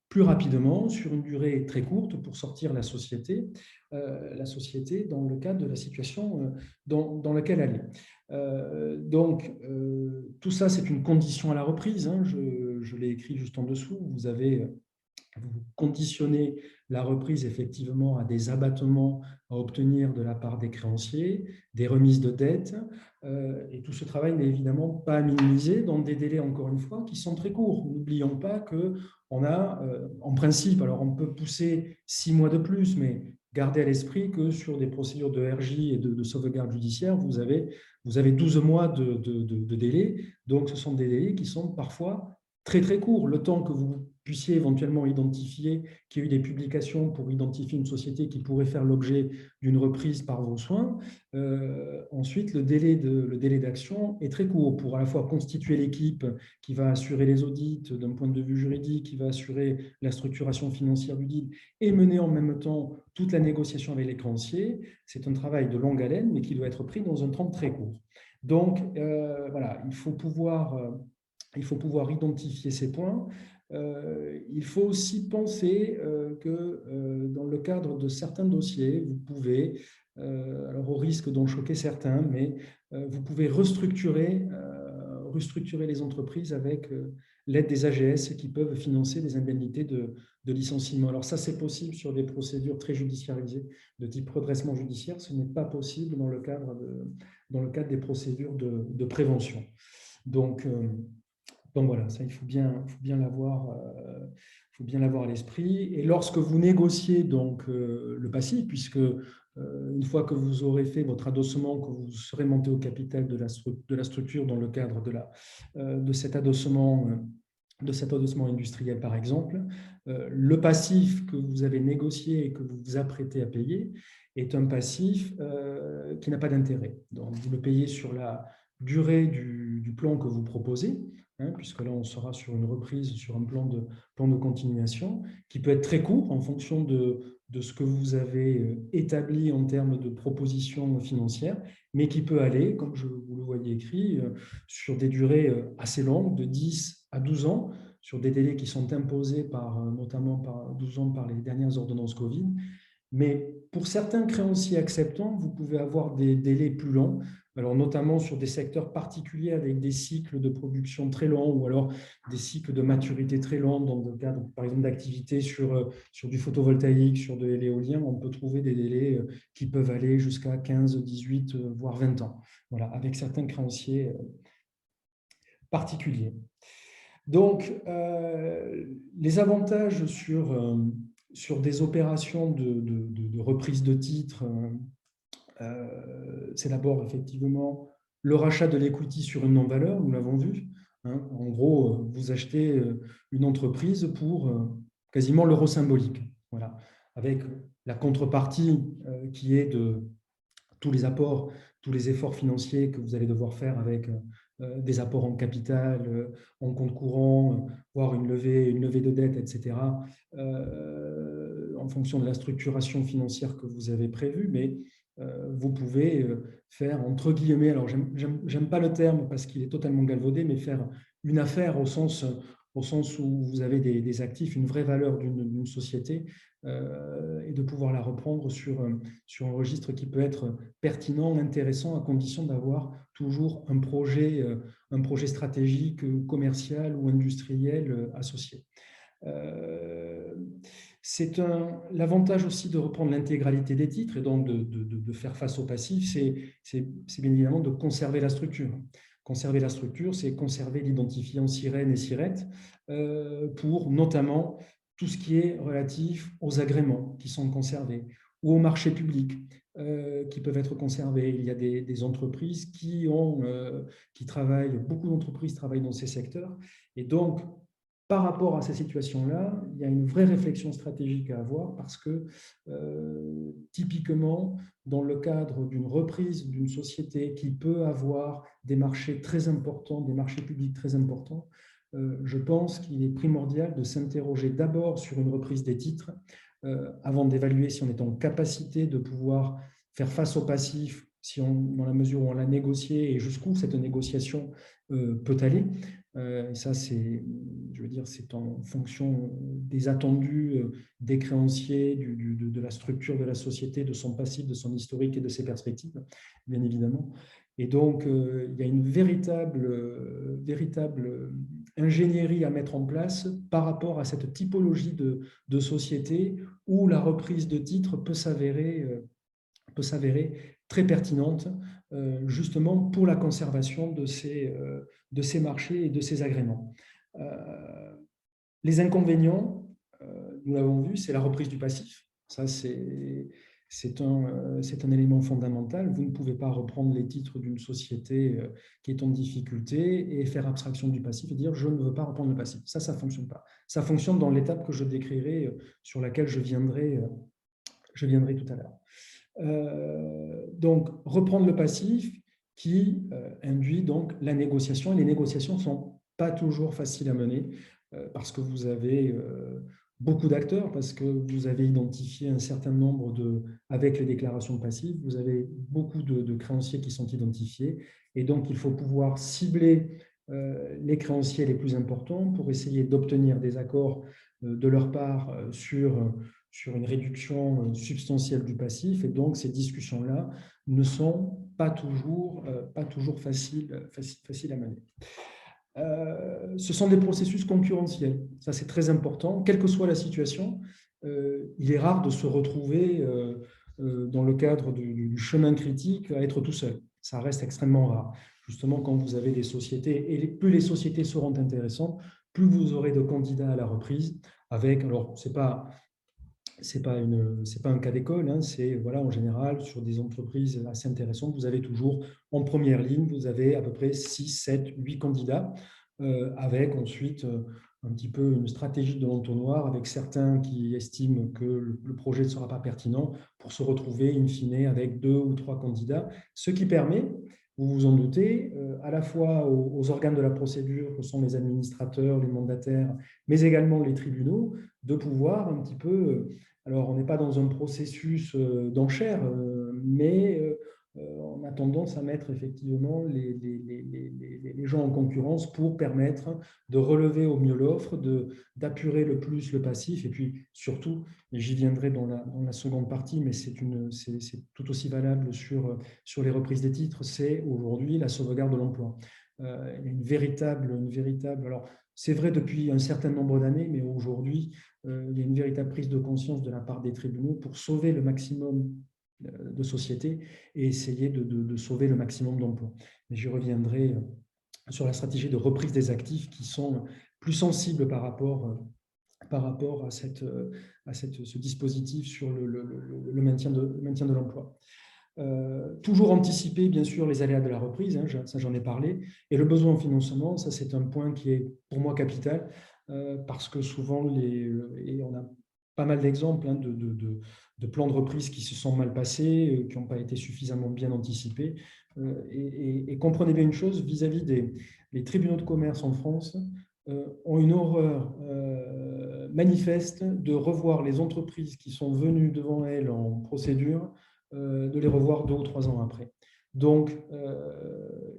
[SPEAKER 1] plus rapidement, sur une durée très courte, pour sortir la société dans le cadre de la situation dans laquelle elle est. Tout ça, c'est une condition à la reprise, hein. Je l'ai écrit juste en dessous. Vous conditionnez la reprise effectivement à des abattements à obtenir de la part des créanciers, des remises de dettes, et tout ce travail n'est évidemment pas à minimiser dans des délais, encore une fois, qui sont très courts. N'oublions pas qu'on a, en principe, alors on peut pousser 6 mois de plus, mais gardez à l'esprit que sur des procédures de RJ et de sauvegarde judiciaire, vous avez 12 mois de délai, donc ce sont des délais qui sont parfois très très court, le temps que vous puissiez éventuellement identifier qu'il y a eu des publications pour identifier une société qui pourrait faire l'objet d'une reprise par vos soins. Ensuite, le délai d'action est très court pour à la fois constituer l'équipe qui va assurer les audits d'un point de vue juridique, qui va assurer la structuration financière du deal et mener en même temps toute la négociation avec les créanciers. C'est un travail de longue haleine, mais qui doit être pris dans un temps très court. Donc, voilà, il faut pouvoir identifier ces points. Il faut aussi penser que dans le cadre de certains dossiers, vous pouvez, alors au risque d'en choquer certains, mais vous pouvez restructurer les entreprises avec l'aide des AGS qui peuvent financer des indemnités de licenciement. Alors ça, c'est possible sur des procédures très judiciarisées de type redressement judiciaire. Ce n'est pas possible dans le cadre des procédures de prévention. Donc voilà, ça, il faut bien l'avoir à l'esprit. Et lorsque vous négociez donc le passif, puisque une fois que vous aurez fait votre adossement, que vous serez monté au capital de la structure dans le cadre de cet adossement industriel, par exemple, le passif que vous avez négocié et que vous vous apprêtez à payer est un passif qui n'a pas d'intérêt. Donc, vous le payez sur la durée du plan que vous proposez, hein, puisque là, on sera sur une reprise, sur un plan de continuation, qui peut être très court en fonction de ce que vous avez établi en termes de propositions financières, mais qui peut aller, comme vous le voyez écrit, sur des durées assez longues, de 10 à 12 ans, sur des délais qui sont imposés notamment par 12 ans par les dernières ordonnances Covid. Mais pour certains créanciers acceptants, vous pouvez avoir des délais plus longs, alors notamment sur des secteurs particuliers avec des cycles de production très longs ou alors des cycles de maturité très longs dans le cadre, par exemple, d'activités sur du photovoltaïque, sur de l'éolien. On peut trouver des délais qui peuvent aller jusqu'à 15, 18, voire 20 ans, voilà, avec certains créanciers particuliers. Donc, les avantages sur des opérations de reprise de titres, c'est d'abord effectivement le rachat de l'equity sur une non-valeur, nous l'avons vu, hein. En gros, vous achetez une entreprise pour quasiment l'euro symbolique, voilà, avec la contrepartie qui est de tous les apports, tous les efforts financiers que vous allez devoir faire avec des apports en capital, en compte courant, voire une levée de dette, etc., en fonction de la structuration financière que vous avez prévue. Mais vous pouvez faire, entre guillemets, alors j'aime pas le terme parce qu'il est totalement galvaudé, mais faire une affaire au sens où vous avez des actifs, une vraie valeur d'une société, et de pouvoir la reprendre sur un registre qui peut être pertinent, intéressant, à condition d'avoir toujours un projet stratégique, commercial ou industriel associé. C'est l'avantage aussi de reprendre l'intégralité des titres et donc de faire face au passif, c'est bien évidemment de conserver la structure. Conserver la structure, c'est conserver l'identifiant sirène et sirette pour notamment tout ce qui est relatif aux agréments qui sont conservés ou au marché public qui peuvent être conservés. Il y a des entreprises qui travaillent, beaucoup d'entreprises travaillent dans ces secteurs et donc par rapport à ces situations-là, il y a une vraie réflexion stratégique à avoir parce que typiquement, dans le cadre d'une reprise d'une société qui peut avoir des marchés très importants, des marchés publics très importants, je pense qu'il est primordial de s'interroger d'abord sur une reprise des titres avant d'évaluer si on est en capacité de pouvoir faire face au passif, si dans la mesure où on l'a négocié et jusqu'où cette négociation peut aller. Et ça, je veux dire, c'est en fonction des attendus des créanciers, de la structure de la société, de son passif, de son historique et de ses perspectives, bien évidemment. Et donc, il y a une véritable ingénierie à mettre en place par rapport à cette typologie de société où la reprise de titres peut s'avérer très pertinente justement pour la conservation de ces marchés et de ces agréments. Les inconvénients, nous l'avons vu, c'est la reprise du passif. Ça, c'est un élément fondamental. Vous ne pouvez pas reprendre les titres d'une société qui est en difficulté et faire abstraction du passif et dire « je ne veux pas reprendre le passif ». Ça ne fonctionne pas. Ça fonctionne dans l'étape que je décrirai, sur laquelle je viendrai tout à l'heure. Donc, reprendre le passif qui induit donc la négociation. Et les négociations ne sont pas toujours faciles à mener parce que vous avez beaucoup d'acteurs, parce que vous avez identifié un certain nombre avec les déclarations de passifs, vous avez beaucoup de créanciers qui sont identifiés. Et donc, il faut pouvoir cibler les créanciers les plus importants pour essayer d'obtenir des accords de leur part sur une réduction substantielle du passif. Et donc, ces discussions-là ne sont pas toujours faciles à mener. Ce sont des processus concurrentiels. Ça, c'est très important. Quelle que soit la situation, il est rare de se retrouver dans le cadre du chemin critique à être tout seul. Ça reste extrêmement rare. Justement, quand vous avez des sociétés, et plus les sociétés seront intéressantes, plus vous aurez de candidats à la reprise avec, alors, c'est pas un cas d'école, hein, c'est voilà, en général, sur des entreprises assez intéressantes, vous avez toujours en première ligne, vous avez à peu près 6, 7, 8 candidats, avec ensuite un petit peu une stratégie de l'entonnoir, avec certains qui estiment que le projet ne sera pas pertinent pour se retrouver in fine avec 2 ou 3 candidats, ce qui permet, vous vous en doutez, à la fois aux organes de la procédure, que sont les administrateurs, les mandataires, mais également les tribunaux, de pouvoir un petit peu... Alors, on n'est pas dans un processus d'enchère, mais on a tendance à mettre effectivement les gens en concurrence pour permettre de relever au mieux l'offre, d'apurer le plus le passif. Et puis, surtout, et j'y viendrai dans la seconde partie, mais c'est tout aussi valable sur les reprises des titres, c'est aujourd'hui la sauvegarde de l'emploi. Il y a une véritable... Alors, c'est vrai depuis un certain nombre d'années, mais aujourd'hui, il y a une véritable prise de conscience de la part des tribunaux pour sauver le maximum de sociétés et essayer de sauver le maximum d'emplois. Mais j'y reviendrai sur la stratégie de reprise des actifs qui sont plus sensibles par rapport à ce dispositif sur le maintien de l'emploi. Toujours anticiper, bien sûr, les aléas de la reprise, hein, ça j'en ai parlé, et le besoin en financement, ça c'est un point qui est pour moi capital, parce que souvent, et on a pas mal d'exemples hein, de plans de reprise qui se sont mal passés, qui n'ont pas été suffisamment bien anticipés. Et comprenez bien une chose, vis-à-vis des tribunaux de commerce en France, ont une horreur manifeste de revoir les entreprises qui sont venues devant elles en procédure, de les revoir 2 ou 3 ans après. Donc,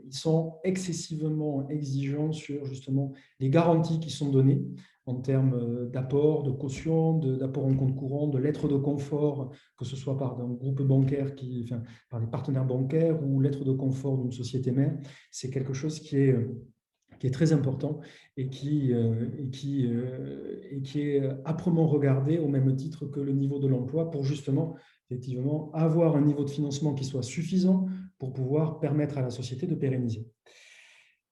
[SPEAKER 1] ils sont excessivement exigeants sur justement les garanties qui sont données en termes d'apport, de caution, d'apport en compte courant, de lettres de confort, que ce soit par un groupe bancaire, par des partenaires bancaires ou lettres de confort d'une société mère. C'est quelque chose qui est très important et qui est âprement regardé au même titre que le niveau de l'emploi pour justement effectivement avoir un niveau de financement qui soit suffisant pour pouvoir permettre à la société de pérenniser.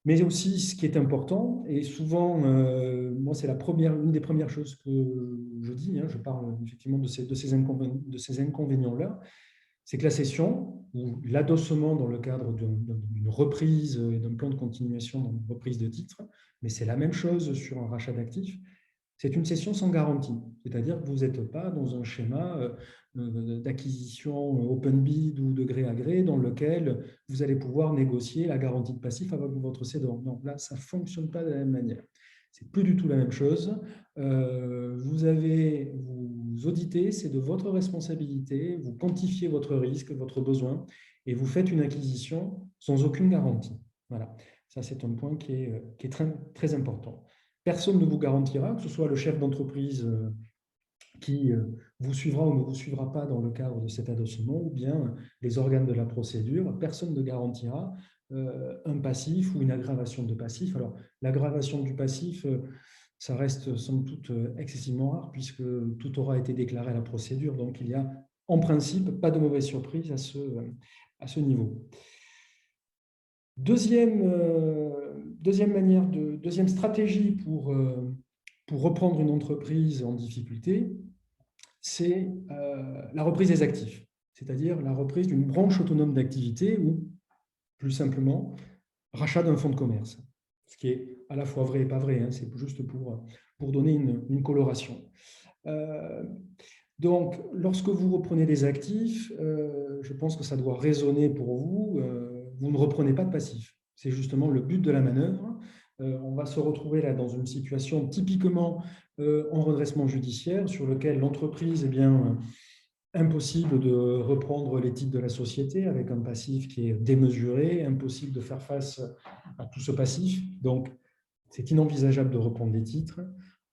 [SPEAKER 1] Mais aussi, ce qui est important, et souvent, moi, c'est une des premières choses que je dis, hein, je parle effectivement de ces inconvénients-là, c'est que la cession ou l'adossement dans le cadre d'une reprise et d'un plan de continuation dans une reprise de titres, mais c'est la même chose sur un rachat d'actifs, c'est une cession sans garantie. C'est-à-dire que vous n'êtes pas dans un schéma d'acquisition open bid ou de gré à gré dans lequel vous allez pouvoir négocier la garantie de passif avec votre cédant. Non, là, ça ne fonctionne pas de la même manière. C'est plus du tout la même chose. Vous auditez, c'est de votre responsabilité, vous quantifiez votre risque, votre besoin, et vous faites une acquisition sans aucune garantie. Voilà, ça c'est un point qui est très, très important. Personne ne vous garantira, que ce soit le chef d'entreprise qui vous suivra ou ne vous suivra pas dans le cadre de cet adossement, ou bien les organes de la procédure, personne ne garantira un passif ou une aggravation de passif. Alors, l'aggravation du passif, ça reste somme toute excessivement rare puisque tout aura été déclaré à la procédure. Donc, il n'y a en principe pas de mauvaise surprise à ce niveau. Deuxième stratégie pour reprendre une entreprise en difficulté, c'est la reprise des actifs, c'est-à-dire la reprise d'une branche autonome d'activité ou, plus simplement, rachat d'un fonds de commerce. Ce qui est à la fois vrai et pas vrai, hein, c'est juste pour donner une coloration. Donc, lorsque vous reprenez des actifs, je pense que ça doit résonner pour vous. Vous ne reprenez pas de passif. C'est justement le but de la manœuvre. On va se retrouver là dans une situation typiquement en redressement judiciaire sur lequel l'entreprise, impossible de reprendre les titres de la société avec un passif qui est démesuré, impossible de faire face à tout ce passif. Donc, c'est inenvisageable de reprendre des titres.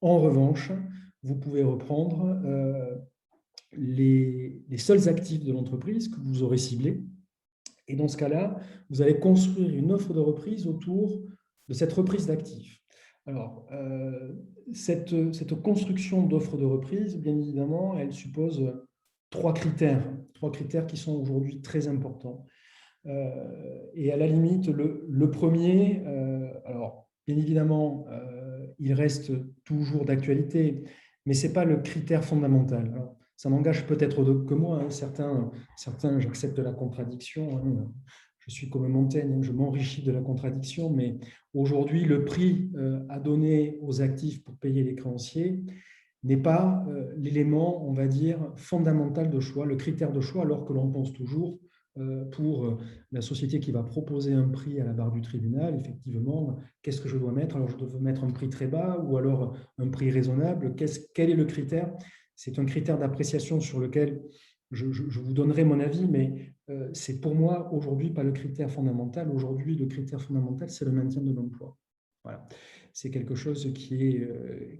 [SPEAKER 1] En revanche, vous pouvez reprendre les seuls actifs de l'entreprise que vous aurez ciblés. Et dans ce cas-là, vous allez construire une offre de reprise autour de cette reprise d'actifs. Alors, cette construction d'offre de reprise, bien évidemment, elle suppose trois critères qui sont aujourd'hui très importants. Et à la limite, le premier, alors bien évidemment, il reste toujours d'actualité, mais ce n'est pas le critère fondamental. Alors, ça n'engage peut-être que moi, hein. Certains j'accepte la contradiction, hein. Je suis comme Montaigne, je m'enrichis de la contradiction, mais aujourd'hui, le prix à donner aux actifs pour payer les créanciers n'est pas l'élément, on va dire, fondamental de choix, le critère de choix, alors que l'on pense toujours pour la société qui va proposer un prix à la barre du tribunal, effectivement, qu'est-ce que je dois mettre? Alors, je dois mettre un prix très bas ou alors un prix raisonnable. Quel est le critère? C'est un critère d'appréciation sur lequel je vous donnerai mon avis, mais c'est pour moi aujourd'hui pas le critère fondamental. Aujourd'hui, le critère fondamental, c'est le maintien de l'emploi. Voilà. C'est quelque chose qui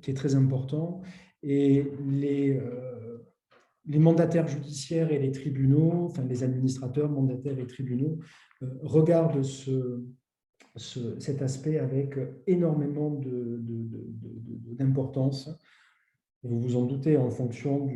[SPEAKER 1] est très important. Et les mandataires judiciaires et les tribunaux, enfin les administrateurs, mandataires et tribunaux, regardent cet aspect avec énormément d'importance. Vous vous en doutez, en fonction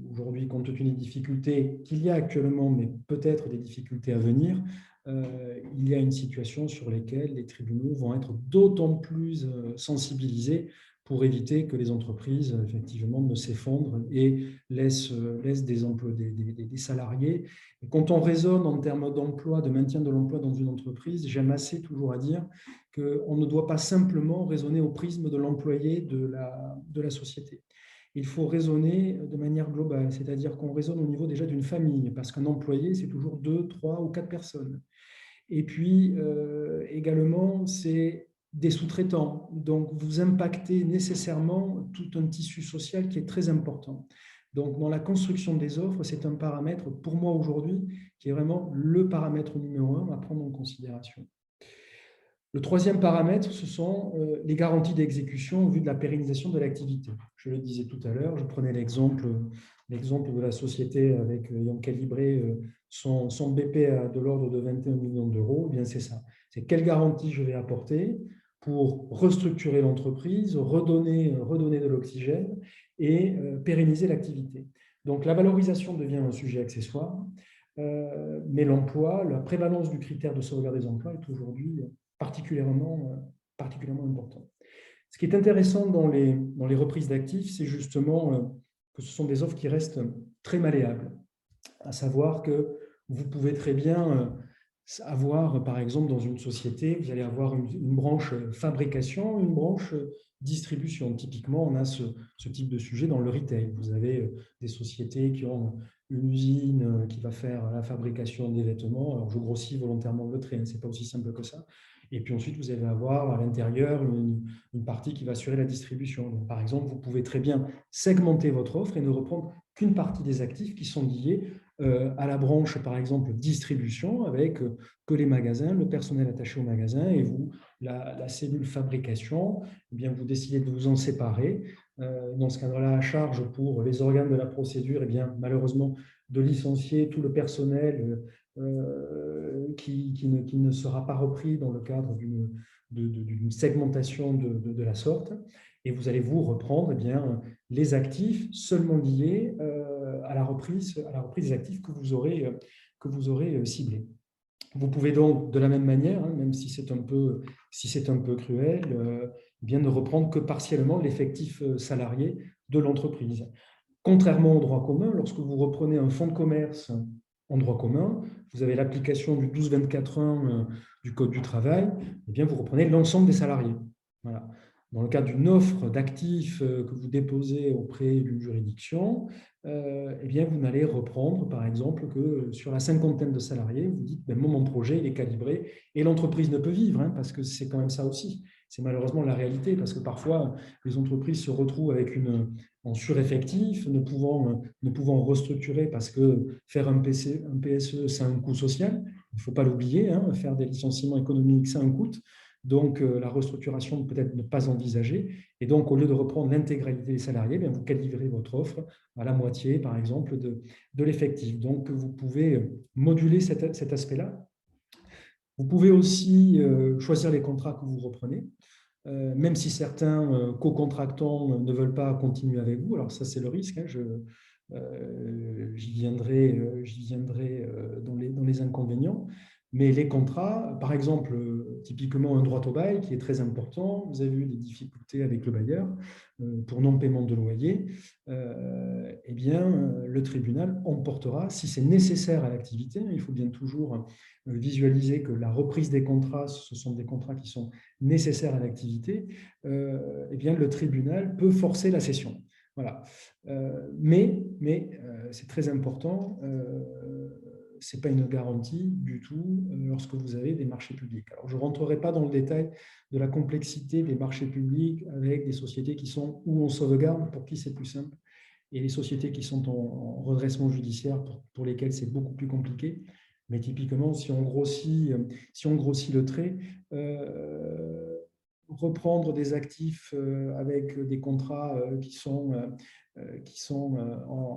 [SPEAKER 1] aujourd'hui, compte tenu des difficultés qu'il y a actuellement, mais peut-être des difficultés à venir, il y a une situation sur laquelle les tribunaux vont être d'autant plus sensibilisés pour éviter que les entreprises, effectivement, ne s'effondrent et laissent des salariés. Et quand on raisonne en termes d'emploi, de maintien de l'emploi dans une entreprise, j'aime assez toujours à dire qu'on ne doit pas simplement raisonner au prisme de l'employé de la société. Il faut raisonner de manière globale, c'est-à-dire qu'on raisonne au niveau déjà d'une famille, parce qu'un employé, c'est toujours 2, 3 ou 4 personnes. Et puis, également, c'est des sous-traitants. Donc, vous impactez nécessairement tout un tissu social qui est très important. Donc, dans la construction des offres, c'est un paramètre, pour moi aujourd'hui, qui est vraiment le paramètre numéro 1 à prendre en considération. Le troisième paramètre, ce sont les garanties d'exécution au vu de la pérennisation de l'activité. Je le disais tout à l'heure, je prenais l'exemple de la société ayant calibré son BP de l'ordre de 21 millions d'euros. Eh bien, c'est ça. C'est quelle garantie je vais apporter pour restructurer l'entreprise, redonner de l'oxygène et pérenniser l'activité. Donc, la valorisation devient un sujet accessoire, mais l'emploi, la prévalence du critère de sauvegarde des emplois est aujourd'hui particulièrement important. Ce qui est intéressant dans les reprises d'actifs, c'est justement que ce sont des offres qui restent très malléables. à savoir que vous pouvez très bien avoir, par exemple, dans une société, vous allez avoir une branche fabrication, une branche distribution. Typiquement, on a ce type de sujet dans le retail. Vous avez des sociétés qui ont une usine qui va faire la fabrication des vêtements. Alors, je grossis volontairement le trait, hein, ce n'est pas aussi simple que ça. Et puis ensuite, vous allez avoir à l'intérieur une partie qui va assurer la distribution. Donc, par exemple, vous pouvez très bien segmenter votre offre et ne reprendre qu'une partie des actifs qui sont liés à la branche, par exemple, distribution, avec que les magasins, le personnel attaché au magasin, et vous, la cellule fabrication, eh bien, vous décidez de vous en séparer. Dans ce cadre-là, à charge pour les organes de la procédure, eh bien, malheureusement, de licencier tout le personnel qui ne sera pas repris dans le cadre d'une segmentation de la sorte. Et vous allez vous reprendre eh bien, les actifs seulement liés à la reprise des actifs que vous aurez ciblés. Vous pouvez donc, de la même manière, hein, même si c'est un peu cruel, bien ne reprendre que partiellement l'effectif salarié de l'entreprise. Contrairement au droit commun, lorsque vous reprenez un fonds de commerce en droit commun, vous avez l'application du 12-24-1 du Code du travail, eh bien vous reprenez l'ensemble des salariés. Voilà. Dans le cas d'une offre d'actifs que vous déposez auprès d'une juridiction, eh bien vous n'allez reprendre, par exemple, que sur la cinquantaine de salariés, vous dites ben, mon projet il est calibré et l'entreprise ne peut vivre, hein, parce que c'est quand même ça aussi. C'est malheureusement la réalité, parce que parfois les entreprises se retrouvent avec en sureffectif, ne pouvant restructurer parce que faire un PSE, c'est un coût social. Il ne faut pas l'oublier, hein, faire des licenciements économiques, ça a un coût. Donc, la restructuration peut-être ne pas envisagée. Et donc, au lieu de reprendre l'intégralité des salariés, bien, vous calibrez votre offre à la moitié, par exemple, de l'effectif. Donc, vous pouvez moduler cet aspect-là. Vous pouvez aussi choisir les contrats que vous reprenez. Même si certains co-contractants ne veulent pas continuer avec vous. Alors ça, c'est le risque. Hein, j'y viendrai, dans les inconvénients. Mais les contrats, par exemple, typiquement un droit au bail qui est très important, vous avez eu des difficultés avec le bailleur pour non-paiement de loyer, eh bien, le tribunal emportera, si c'est nécessaire à l'activité, il faut bien toujours visualiser que la reprise des contrats, ce sont des contrats qui sont nécessaires à l'activité, eh bien, le tribunal peut forcer la cession. Voilà. Mais c'est très important, ce n'est pas une garantie du tout lorsque vous avez des marchés publics. Alors, je ne rentrerai pas dans le détail de la complexité des marchés publics avec des sociétés qui sont où on sauvegarde, pour qui c'est plus simple, et les sociétés qui sont en redressement judiciaire, pour lesquelles c'est beaucoup plus compliqué. Mais typiquement, si on grossit le trait, reprendre des actifs avec des contrats qui sont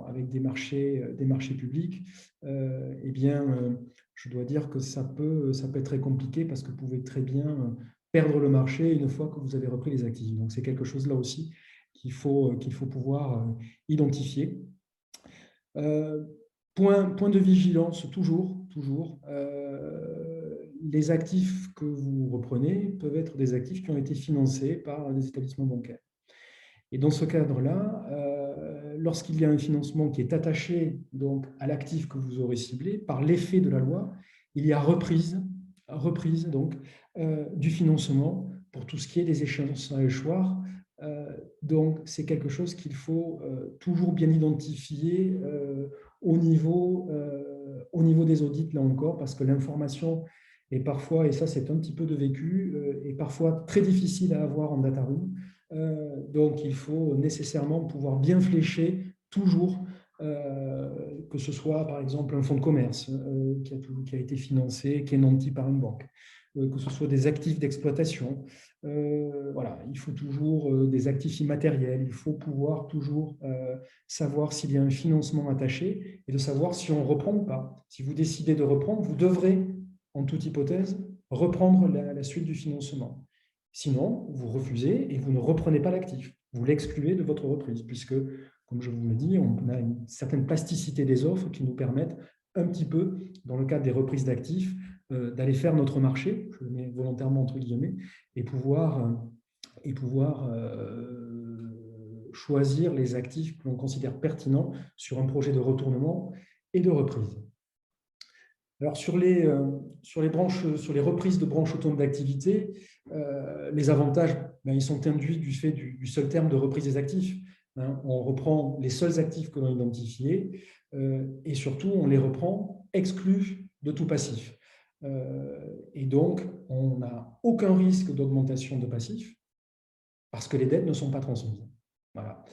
[SPEAKER 1] avec des marchés publics, eh bien, je dois dire que ça peut être très compliqué parce que vous pouvez très bien perdre le marché une fois que vous avez repris les actifs. Donc, c'est quelque chose là aussi qu'il faut pouvoir identifier. Point de vigilance, toujours. Les actifs que vous reprenez peuvent être des actifs qui ont été financés par des établissements bancaires. Et dans ce cadre-là, lorsqu'il y a un financement qui est attaché donc, à l'actif que vous aurez ciblé, par l'effet de la loi, il y a reprise donc, du financement pour tout ce qui est des échéances à échoir. Donc, c'est quelque chose qu'il faut toujours bien identifier au niveau des audits, là encore, parce que l'information est parfois, et ça c'est un petit peu de vécu, est parfois très difficile à avoir en data room. Donc, il faut nécessairement pouvoir bien flécher toujours, que ce soit par exemple un fonds de commerce qui a été financé, qui est nanti par une banque, que ce soit des actifs d'exploitation. Voilà, il faut toujours des actifs immatériels, il faut pouvoir toujours savoir s'il y a un financement attaché et de savoir si on reprend ou pas. Si vous décidez de reprendre, vous devrez, en toute hypothèse, reprendre la suite du financement. Sinon, vous refusez et vous ne reprenez pas l'actif. Vous l'excluez de votre reprise, puisque, comme je vous le dis, on a une certaine plasticité des offres qui nous permettent un petit peu, dans le cadre des reprises d'actifs, d'aller faire notre marché, je le mets volontairement entre guillemets, et pouvoir choisir les actifs que l'on considère pertinents sur un projet de retournement et de reprise. Alors, sur les reprises de branches autonomes d'activité, les avantages, ils sont induits du fait du seul terme de reprise des actifs. On reprend les seuls actifs que l'on a identifiés et surtout, on les reprend exclus de tout passif. Et donc, on n'a aucun risque d'augmentation de passifs parce que les dettes ne sont pas transmises. Voilà.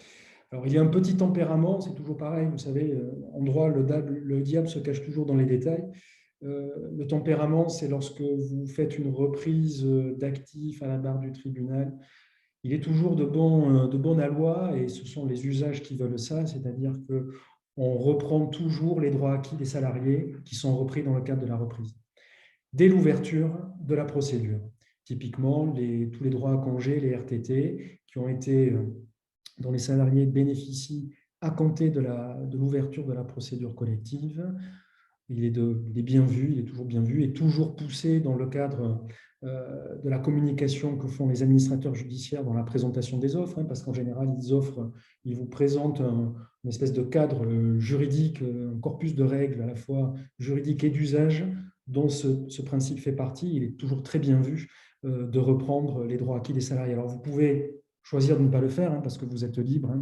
[SPEAKER 1] Alors, il y a un petit tempérament, c'est toujours pareil, vous savez, en droit, le diable se cache toujours dans les détails. Le tempérament, c'est lorsque vous faites une reprise d'actifs à la barre du tribunal. Il est toujours de bon aloi, et ce sont les usages qui veulent ça, c'est-à-dire qu'on reprend toujours les droits acquis des salariés qui sont repris dans le cadre de la reprise, dès l'ouverture de la procédure. Typiquement, tous les droits à congé, les RTT, dont les salariés bénéficient à compter de l'ouverture de la procédure collective. Il est bien vu, il est toujours bien vu et toujours poussé dans le cadre de la communication que font les administrateurs judiciaires dans la présentation des offres, parce qu'en général, ils vous présentent une espèce de cadre juridique, un corpus de règles à la fois juridiques et d'usage, dont ce principe fait partie. Il est toujours très bien vu de reprendre les droits acquis des salariés. Alors, vous pouvez choisir de ne pas le faire, parce que vous êtes libre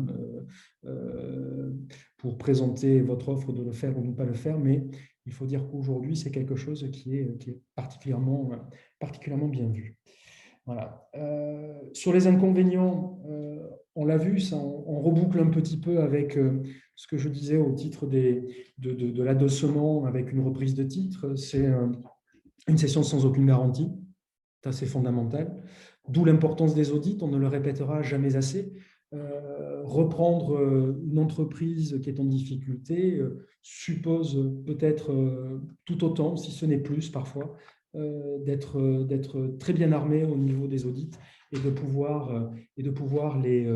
[SPEAKER 1] pour présenter votre offre de le faire ou de ne pas le faire, mais il faut dire qu'aujourd'hui, c'est quelque chose qui est particulièrement bien vu. Voilà. Sur les inconvénients, on l'a vu, ça, on reboucle un petit peu avec ce que je disais au titre de l'adossement avec une reprise de titre. C'est une cession sans aucune garantie. C'est assez fondamental. D'où l'importance des audits, on ne le répétera jamais assez. Reprendre une entreprise qui est en difficulté suppose peut-être tout autant, si ce n'est plus parfois, d'être très bien armé au niveau des audits et de pouvoir les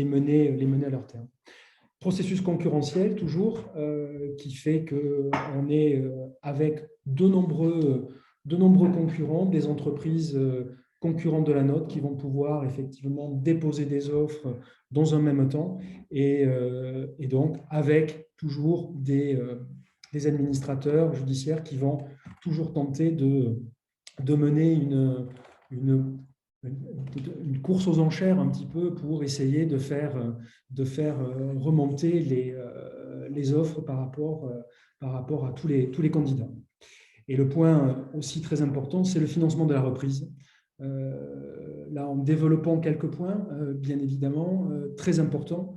[SPEAKER 1] mener à leur terme. Processus concurrentiel, toujours, qui fait qu'on est avec de nombreux concurrents, des entreprises concurrentes de la nôtre qui vont pouvoir effectivement déposer des offres dans un même temps et donc avec toujours des administrateurs judiciaires qui vont toujours tenter de mener une course aux enchères un petit peu pour essayer de faire remonter les offres par rapport à tous les candidats. Et le point aussi très important, c'est le financement de la reprise. Là, en développant quelques points, bien évidemment, très importants.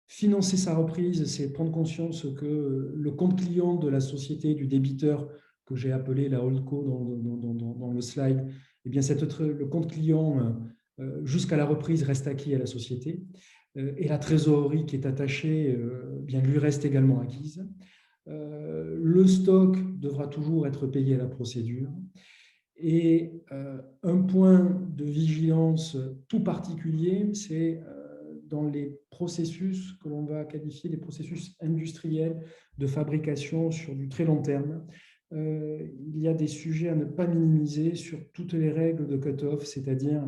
[SPEAKER 1] Financer sa reprise, c'est prendre conscience que le compte client de la société, du débiteur, que j'ai appelé la holdco dans le slide, eh bien, le compte client jusqu'à la reprise reste acquis à la société et la trésorerie qui est attachée bien, lui reste également acquise. Le stock devra toujours être payé à la procédure. Et un point de vigilance tout particulier, c'est dans les processus que l'on va qualifier des processus industriels de fabrication sur du très long terme. Il y a des sujets à ne pas minimiser sur toutes les règles de cut-off, c'est-à-dire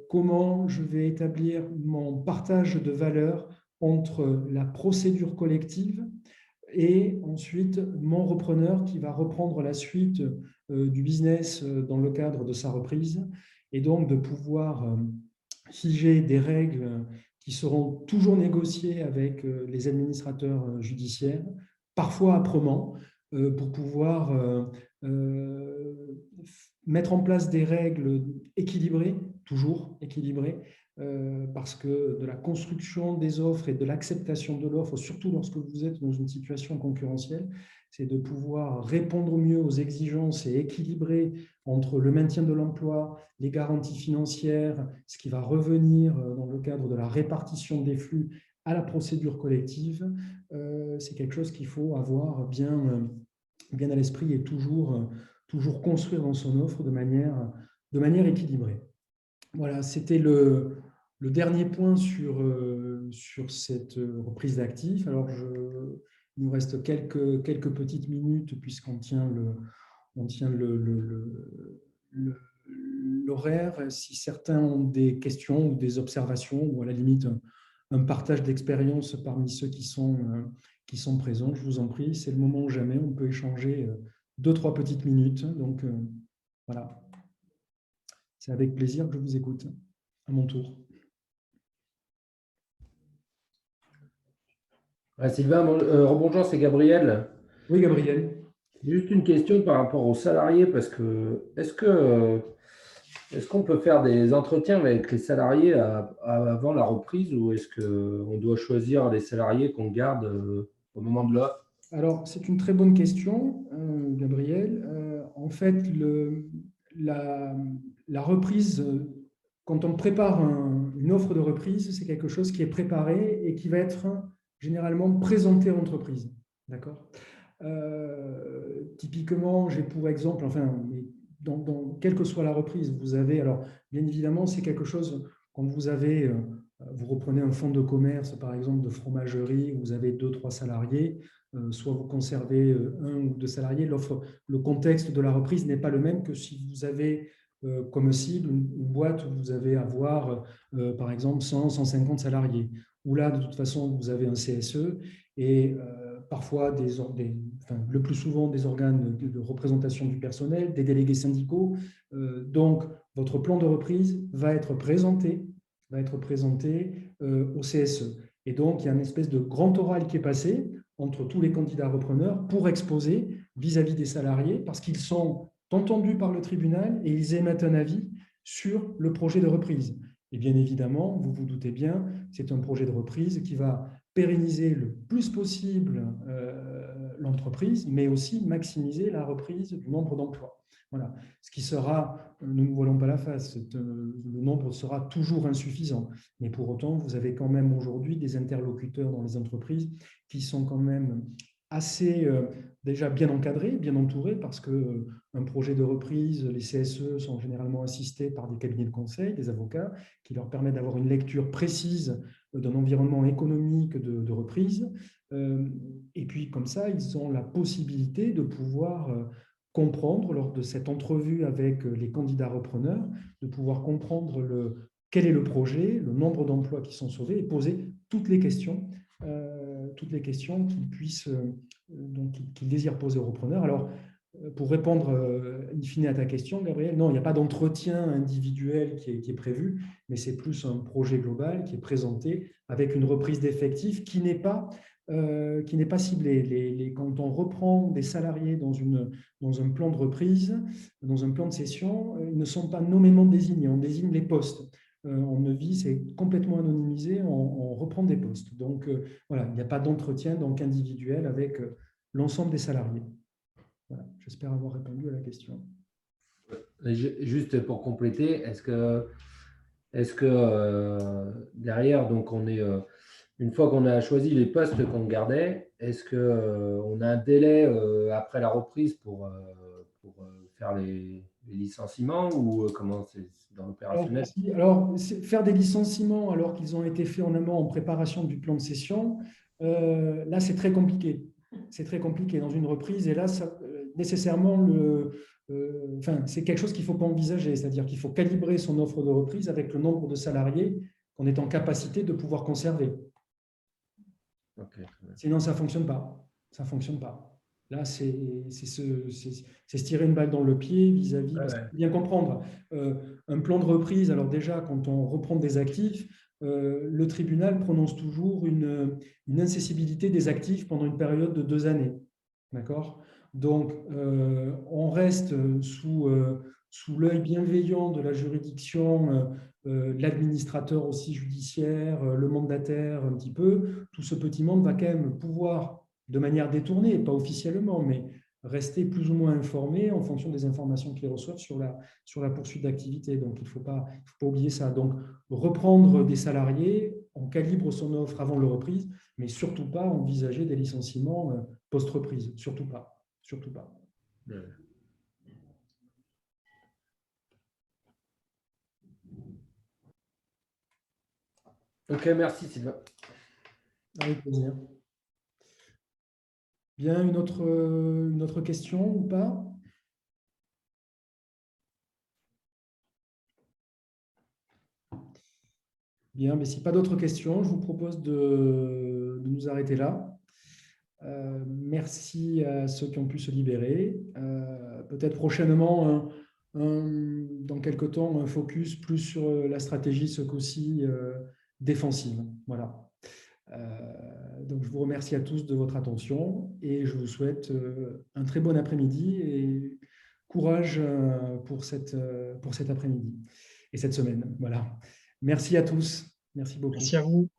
[SPEAKER 1] comment je vais établir mon partage de valeur entre la procédure collective et ensuite mon repreneur qui va reprendre la suite du business dans le cadre de sa reprise, et donc de pouvoir figer des règles qui seront toujours négociées avec les administrateurs judiciaires, parfois âprement, pour pouvoir mettre en place des règles équilibrées, toujours équilibrées, parce que de la construction des offres et de l'acceptation de l'offre, surtout lorsque vous êtes dans une situation concurrentielle, c'est de pouvoir répondre mieux aux exigences et équilibrer entre le maintien de l'emploi, les garanties financières, ce qui va revenir dans le cadre de la répartition des flux à la procédure collective. C'est quelque chose qu'il faut avoir bien à l'esprit et toujours construire dans son offre de manière équilibrée. Voilà, c'était le dernier point sur cette reprise d'actifs. Alors, il nous reste quelques petites minutes puisqu'on tient l'horaire. Si certains ont des questions ou des observations ou à la limite un partage d'expérience parmi ceux qui sont présents. Je vous en prie, c'est le moment ou jamais. On peut échanger 2-3 petites minutes. Donc, voilà. C'est avec plaisir que je vous écoute à mon tour.
[SPEAKER 2] Sylvain, rebonjour, c'est Gabriel.
[SPEAKER 1] Oui, Gabriel.
[SPEAKER 2] Juste une question par rapport aux salariés, parce que est-ce qu'on peut faire des entretiens avec les salariés avant la reprise ou est-ce qu'on doit choisir les salariés qu'on garde au moment de l'offre?
[SPEAKER 1] Alors, c'est une très bonne question, Gabriel. En fait, la reprise, quand on prépare une offre de reprise, c'est quelque chose qui est préparé et qui va être généralement présenté à l'entreprise. D'accord? Typiquement, j'ai pour exemple, enfin, quelle que soit la reprise, vous avez, alors bien évidemment, c'est quelque chose, quand vous reprenez un fonds de commerce, par exemple, de fromagerie, vous avez 2-3 salariés, soit vous conservez 1 ou 2 salariés, le contexte de la reprise n'est pas le même que si vous avez comme cible une boîte où vous allez avoir, par exemple, 100-150 salariés, où là, de toute façon, vous avez un CSE et parfois, le plus souvent, des organes de représentation du personnel, des délégués syndicaux. Donc, votre plan de reprise va être présenté au CSE. Et donc, il y a une espèce de grand oral qui est passé entre tous les candidats repreneurs pour exposer vis-à-vis des salariés, parce qu'ils sont entendus par le tribunal et ils émettent un avis sur le projet de reprise. Et bien évidemment, vous vous doutez bien, c'est un projet de reprise qui va pérenniser le plus possible l'entreprise, mais aussi maximiser la reprise du nombre d'emplois. Voilà. Ce qui sera, nous ne voilons pas la face, le nombre sera toujours insuffisant. Mais pour autant, vous avez quand même aujourd'hui des interlocuteurs dans les entreprises qui sont quand même assez déjà bien encadrés, bien entourés, parce qu'un projet de reprise, les CSE sont généralement assistés par des cabinets de conseil, des avocats, qui leur permettent d'avoir une lecture précise d'un environnement économique de reprise. Et puis, comme ça, ils ont la possibilité de pouvoir comprendre, lors de cette entrevue avec les candidats repreneurs, de pouvoir comprendre quel est le projet, le nombre d'emplois qui sont sauvés et poser toutes les questions qu'ils désirent poser aux repreneurs. Alors, pour répondre in fine à ta question, Gabriel, non, il n'y a pas d'entretien individuel qui est prévu, mais c'est plus un projet global qui est présenté avec une reprise d'effectifs qui n'est pas ciblée. Quand on reprend des salariés dans un plan de reprise, dans un plan de cession, ils ne sont pas nommément désignés, on désigne les postes. On ne vit, c'est complètement anonymisé, on reprend des postes. Donc, voilà, il n'y a pas d'entretien donc individuel avec l'ensemble des salariés. Voilà, j'espère avoir répondu à la question.
[SPEAKER 2] Juste pour compléter, est-ce que derrière, donc on est une fois qu'on a choisi les postes qu'on gardait, est-ce qu'on a un délai après la reprise pour faire les licenciements ou comment c'est dans l'opérationnel?
[SPEAKER 1] Alors, faire des licenciements alors qu'ils ont été faits en amont en préparation du plan de cession, là, c'est très compliqué. C'est très compliqué dans une reprise. Et là, nécessairement, c'est quelque chose qu'il ne faut pas envisager. C'est-à-dire qu'il faut calibrer son offre de reprise avec le nombre de salariés qu'on est en capacité de pouvoir conserver.
[SPEAKER 2] Okay.
[SPEAKER 1] Sinon, ça ne fonctionne pas. Ça fonctionne pas. Là, c'est se tirer une balle dans le pied vis-à-vis. Parce qu'il faut bien comprendre, un plan de reprise, alors déjà, quand on reprend des actifs, le tribunal prononce toujours une incessibilité des actifs pendant une période de 2 années. D'accord? Donc, on reste sous l'œil bienveillant de la juridiction, l'administrateur aussi judiciaire, le mandataire un petit peu. Tout ce petit monde va quand même pouvoir, de manière détournée, pas officiellement, mais rester plus ou moins informé en fonction des informations qu'ils reçoivent sur la poursuite d'activité. Donc, il ne faut pas oublier ça. Donc, reprendre des salariés, on calibre son offre avant le reprise, mais surtout pas envisager des licenciements post-reprise. Surtout pas. Surtout pas.
[SPEAKER 2] Ouais. Ok, merci Sylvain.
[SPEAKER 1] Avec plaisir. Bien, une autre question ou pas? Bien, mais si pas d'autres questions, je vous propose de nous arrêter là. Merci à ceux qui ont pu se libérer. Peut-être prochainement, dans quelques temps, un focus plus sur la stratégie, ce coup-ci, défensive. Voilà. Donc, je vous remercie à tous de votre attention et je vous souhaite un très bon après-midi et courage pour cet après-midi et cette semaine. Voilà. Merci à tous. Merci beaucoup.
[SPEAKER 3] Merci à vous.